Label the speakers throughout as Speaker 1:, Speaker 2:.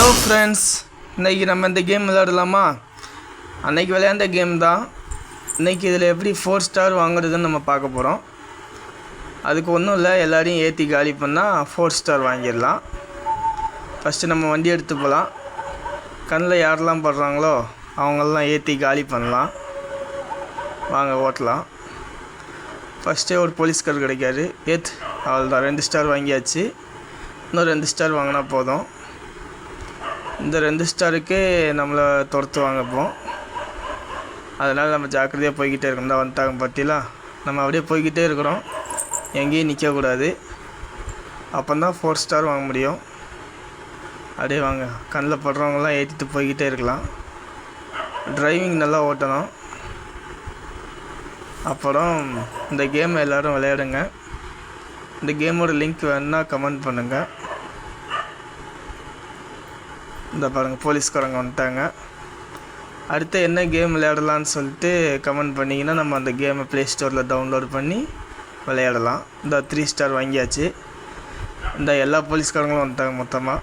Speaker 1: Hello friends, இன்றைக்கி நம்ம இந்த கேம் விளையாடலாமா? அன்றைக்கி விளையாண்ட கேம் தான். இன்றைக்கி இதில் எப்படி 4 ஸ்டார் வாங்குறதுன்னு நம்ம பார்க்க போகிறோம். அதுக்கு ஒன்றும் இல்லை, எல்லோரையும் ஏற்றி காலி பண்ணால் 4 ஸ்டார் வாங்கிடலாம். ஃபஸ்ட்டு நம்ம வண்டி எடுத்து போகலாம். கண்ணில் யாரெல்லாம் படுறாங்களோ அவங்களெலாம் ஏற்றி காலி பண்ணலாம். வாங்க ஓட்டலாம். ஃபஸ்ட்டே ஒரு போலீஸ்கார் கிடைக்காது. அவ்வளோதான், 2 ஸ்டார் வாங்கியாச்சு. இன்னும் 2 ஸ்டார் வாங்கினா போதும். இந்த 2 ஸ்டாருக்கு நம்மளை துரத்துவாங்க. அதனால் நம்ம ஜாக்கிரதையாக போய்கிட்டே இருக்கணும். தான் வந்துட்டாங்க பார்த்தீங்களா? நம்ம அப்படியே போய்கிட்டே இருக்கிறோம், எங்கேயும் நிற்கக்கூடாது. அப்போ தான் 4 ஸ்டார் வாங்க முடியும். அப்படியே வாங்க, கண்ணில் படுறவங்களாம் ஏற்றிட்டு போய்கிட்டே இருக்கலாம். டிரைவிங் நல்லா ஓட்டணும். அப்புறம் இந்த கேமை எல்லோரும் விளையாடுங்க. இந்த கேமோட லிங்க் வேணுன்னா கமெண்ட் பண்ணுங்கள். இந்த பாருங்கள், போலீஸ்காரங்க வந்துட்டாங்க. அடுத்து என்ன கேம் விளையாடலான்னு சொல்லிட்டு கமெண்ட் பண்ணிங்கன்னா நம்ம அந்த கேமை ப்ளே ஸ்டோரில் டவுன்லோட் பண்ணி விளையாடலாம். இந்த 3 ஸ்டார் வாங்கியாச்சு. இந்த எல்லா போலீஸ்காரங்களும் வந்துட்டாங்க மொத்தமாக.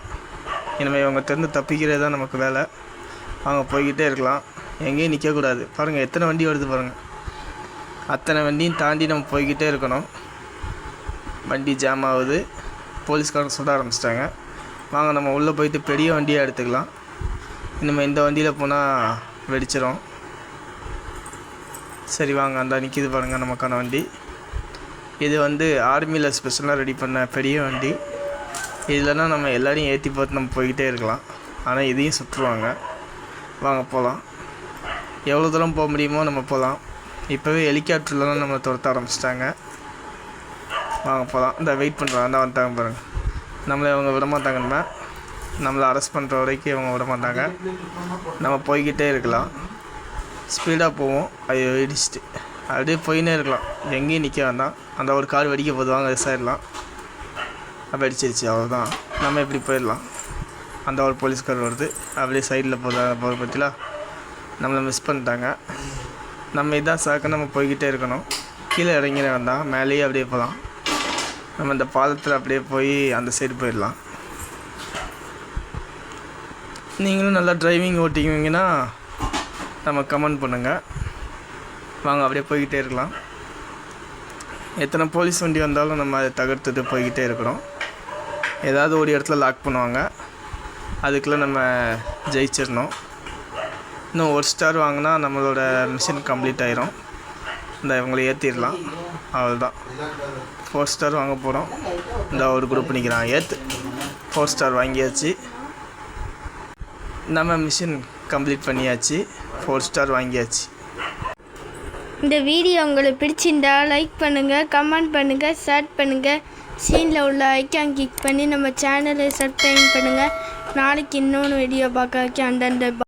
Speaker 1: இனிமேல் இவங்க தெரிந்து தப்பிக்கிறது தான் நமக்கு வேலை. அவங்க போய்கிட்டே இருக்கலாம், எங்கேயும் நிற்கக்கூடாது. பாருங்கள் எத்தனை வண்டி வருது பாருங்கள். அத்தனை வண்டியும் தாண்டி நம்ம போய்கிட்டே இருக்கணும். வண்டி ஜாம் ஆகுது, போலீஸ்காரங்க சுட ஆரம்பிச்சிட்டாங்க. வாங்க நம்ம உள்ளே போயிட்டு பெரிய வண்டியை எடுத்துக்கலாம். இனிமேல் இந்த வண்டியில் போனால் வெடிச்சிடும். சரி வாங்க, அந்த நிற்கிது பாருங்கள் நமக்கான வண்டி. இது ஆர்மியில் ஸ்பெஷலாக ரெடி பண்ண பெரிய வண்டி. இதுலனா நம்ம எல்லோரையும் ஏற்றி பார்த்து நம்ம போய்கிட்டே இருக்கலாம். ஆனால் இதையும் சுற்றுவாங்க. வாங்க போகலாம். எவ்வளோ தூரம் போக முடியுமோ நம்ம போகலாம். இப்போவே ஹெலிகாப்டர்லாம் நம்மளை துரத்த ஆரம்பிச்சிட்டாங்க. வாங்க போகலாம். இந்த வெயிட் பண்ணுறாங்க, அந்த வந்துட்டாங்க பாருங்கள். நம்மளை அவங்க விடமாட்டாங்கன்னா, நம்மளை அரெஸ்ட் பண்ணுற வரைக்கும் அவங்க விடமாட்டாங்க. நம்ம போய்கிட்டே இருக்கலாம். ஸ்பீடாக போவோம். ஐயோ இடிச்சிட்டு அப்படியே போயின்னே இருக்கலாம், எங்கேயும் நிற்க வேண்டாம். அந்த ஒரு கார் வெடிக்க போதுவாங்க, விசாரிடலாம். வெடிச்சிருச்சு, அவ்வளோதான். நம்ம இப்படி போயிடலாம். அந்த ஒரு போலீஸ்கார் வருது, அப்படியே சைடில் போகிற பற்றிலா நம்மளை மிஸ் பண்ணிட்டாங்க. நம்ம இதான் சாக்க, நம்ம போய்கிட்டே இருக்கணும். கீழே இறங்கிட வேண்டாம், மேலேயே அப்படியே போகலாம். நம்ம இந்த பாலத்தில் அப்படியே போய் அந்த சைடு போயிடலாம். நீங்களும் நல்லா டிரைவிங் ஓட்டிக்குவீங்கன்னா நம்ம கமெண்ட் பண்ணுங்கள். வாங்க அப்படியே போய்கிட்டே இருக்கலாம். எத்தனை போலீஸ் வண்டி வந்தாலும் நம்ம அதை தகர்த்துட்டு போய்கிட்டே இருக்கிறோம். ஏதாவது ஒரு இடத்துல லாக் பண்ணுவாங்க, அதுக்குள்ளே நம்ம ஜெயிச்சிடணும். இன்னும் 1 ஸ்டார் வாங்கினா நம்மளோட மிஷன் கம்ப்ளீட் ஆயிரும். இந்த இவங்களை ஏற்றிடலாம், அவ்வளோதான். 4 ஸ்டார் வாங்க போகிறோம். இந்த ஒரு குரூப் நிற்கிறான். 4 ஸ்டார் வாங்கியாச்சு. நம்ம மிஷன் கம்ப்ளீட் பண்ணியாச்சு. 4 ஸ்டார் வாங்கியாச்சு.
Speaker 2: இந்த வீடியோ உங்களுக்கு பிடிச்சிருந்தா லைக் பண்ணுங்கள், கமெண்ட் பண்ணுங்கள், ஷேர் பண்ணுங்கள். சீனில் உள்ள ஐக்கான் கிளிக் பண்ணி நம்ம சேனலை சப்ஸ்கிரைப் பண்ணுங்கள். நாளைக்கு இன்னொன்று வீடியோ பார்க்க அந்தந்த